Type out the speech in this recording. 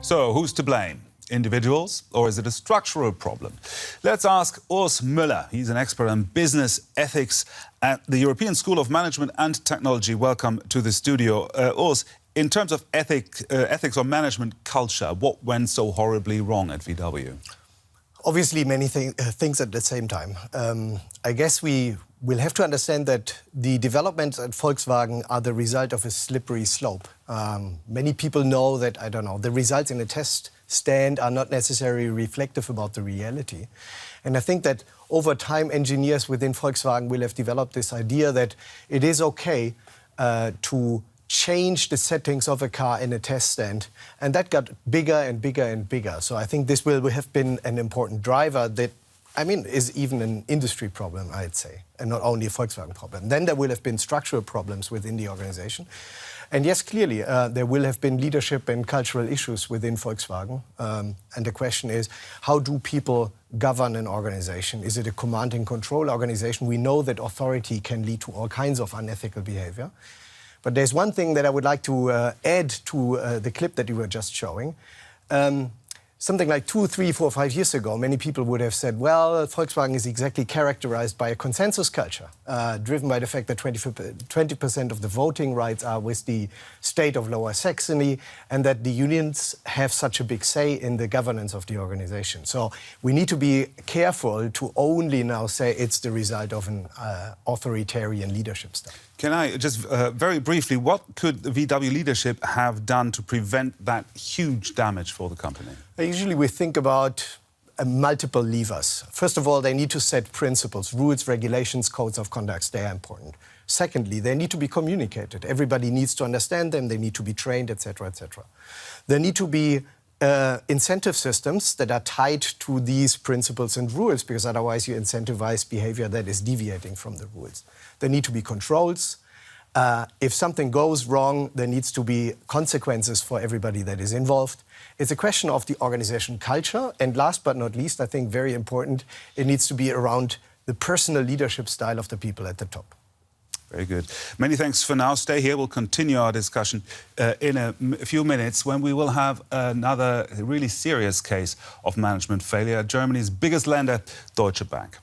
So, who's to blame? Individuals, or is it a structural problem? Let's ask Urs Müller. He's an expert on business ethics at the European School of Management and Technology. Welcome to the studio. Urs, in terms of ethics or management culture, what went so horribly wrong at VW? Obviously, many things at the same time. I guess we will have to understand that the developments at Volkswagen are the result of a slippery slope. Many people know that, the results in a test stand are not necessarily reflective about the reality. And I think that over time, engineers within Volkswagen will have developed this idea that it is okay to change the settings of a car in a test stand. And that got bigger and bigger and bigger. So I think this will have been an important driver that, is even an industry problem, I'd say, and not only a Volkswagen problem. Then there will have been structural problems within the organization. And yes, clearly, there will have been leadership and cultural issues within Volkswagen. And the question is, how do people govern an organization? Is it a command and control organization? We know that authority can lead to all kinds of unethical behavior. But there's one thing that I would like to add to the clip that you were just showing. Something like 2, 3, 4, 5 years ago, many people would have said, well, Volkswagen is exactly characterized by a consensus culture, driven by the fact that 20% of the voting rights are with the state of Lower Saxony, and that the unions have such a big say in the governance of the organization. So we need to be careful to only now say it's the result of an authoritarian leadership style. Can I just very briefly, what could the VW leadership have done to prevent that huge damage for the company? Usually we think about multiple levers. First of all, they need to set principles, rules, regulations, codes of conduct. They are important. Secondly, they need to be communicated. Everybody needs to understand them. They need to be trained, etc., etc. There need to be incentive systems that are tied to these principles and rules, because otherwise you incentivize behavior that is deviating from the rules. There need to be controls. If something goes wrong, there needs to be consequences for everybody that is involved. It's a question of the organization culture. And last but not least, I think very important, it needs to be around the personal leadership style of the people at the top. Very good. Many thanks for now. Stay here. We'll continue our discussion in a few minutes when we will have another really serious case of management failure at Germany's biggest lender, Deutsche Bank.